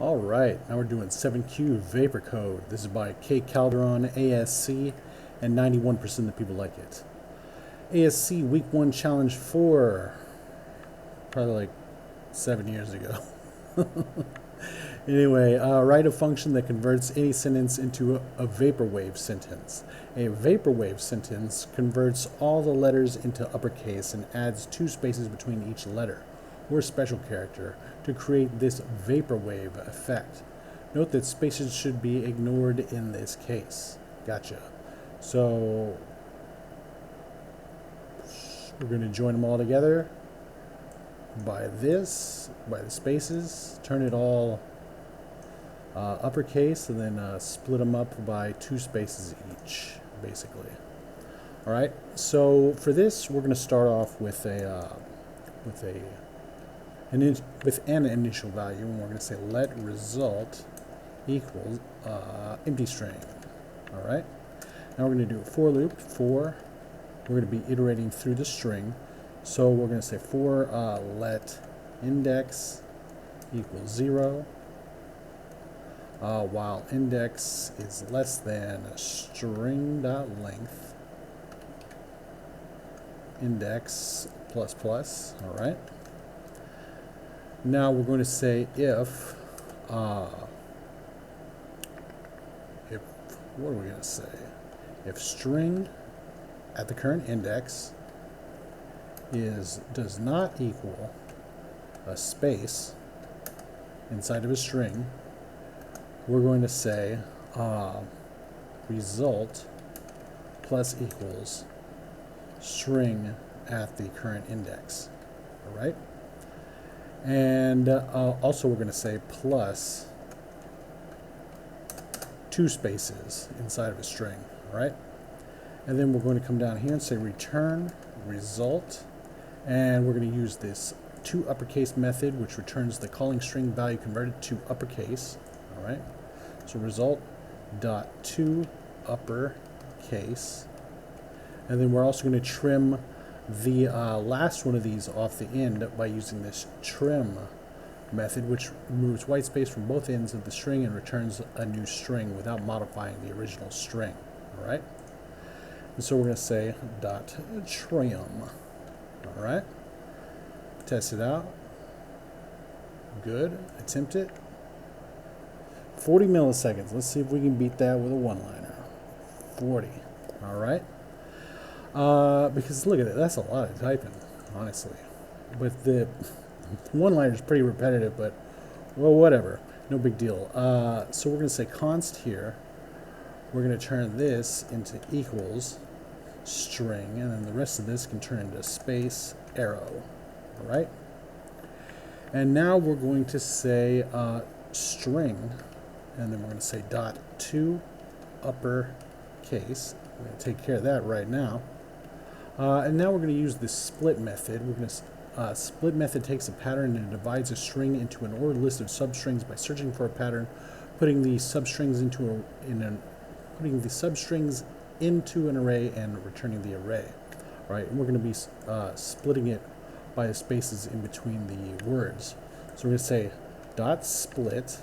All right, now we're doing 7Q Vapor Code. This is by K. Calderon, ASC, and 91% of the people like it. ASC Week 1 Challenge 4, probably like 7 years ago. Anyway, write a function that converts any sentence into a vaporwave sentence. A vaporwave sentence converts all the letters into uppercase and adds 2 spaces between each letter or special character to create this vaporwave effect. Note that spaces should be ignored in this case. Gotcha. So we're going to join them all together by the spaces, turn it all uppercase, and then split them up by 2 spaces each, basically. All right. So for this, we're going to start off with an initial value, and we're going to say let result equals empty string. All right. Now we're going to do a for loop. We're going to be iterating through the string. So we're going to say for let index equals 0. While index is less than string.length index plus plus. All right. Now we're going to say if what are we going to say? If string at the current index does not equal a space inside of a string, we're going to say result plus equals string at the current index. All right. And also we're going to say plus 2 spaces inside of a string. All right. And then we're going to come down here and say return result. And we're going to use this toUpperCase method, which returns the calling string value converted to uppercase. All right. So result dot toUpperCase. And then we're also going to trim the last one of these off the end by using this trim method, which removes white space from both ends of the string and returns a new string without modifying the original string. All right. And so we're going to say dot trim. All right. Test it out. Good. Attempt it. 40 milliseconds. Let's see if we can beat that with a one-liner. 40. All right. Because look at it, that's a lot of typing, honestly. But the one-liner is pretty repetitive, but well, whatever, no big deal. So we're going to say const here. We're going to turn this into equals string, and then the rest of this can turn into space arrow. All right. And now we're going to say string, and then we're going to say dot toUpperCase. We're going to take care of that right now. And now we're going to use this split method. We're going to split method takes a pattern and divides a string into an ordered list of substrings by searching for a pattern, putting the substrings into an array and returning the array. All right, and we're going to be splitting it by the spaces in between the words. So we're going to say dot split.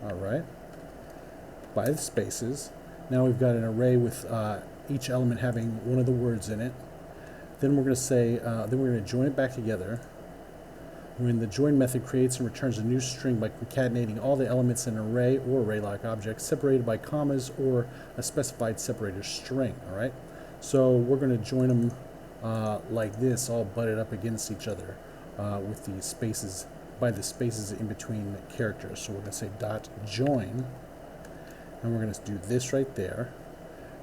All right, by the spaces. Now we've got an array with each element having one of the words in it. Then we're going to say, then we're going to join it back together. When the join method creates and returns a new string by concatenating all the elements in an array or array-like object separated by commas or a specified separator string. All right. So we're going to join them like this, all butted up against each other with the spaces by the spaces in between characters. So we're going to say dot join. And we're going to do this right there.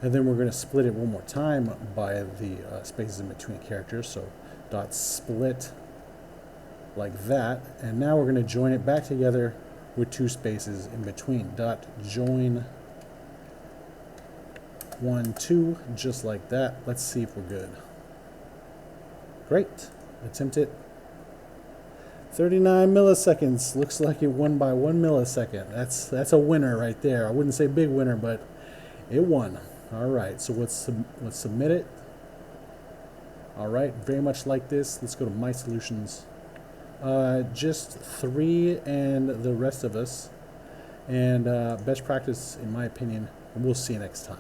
And then we're going to split it one more time by the spaces in between characters. So dot split like that. And now we're going to join it back together with 2 spaces in between. Dot join 1, 2, just like that. Let's see if we're good. Great. Attempt it. 39 milliseconds. Looks like it won by 1 millisecond. That's a winner right there. I wouldn't say big winner, but it won. All right, so let's submit it. All right, very much like this. Let's go to My Solutions. Just 3 and the rest of us And best practice, in my opinion, and we'll see you next time.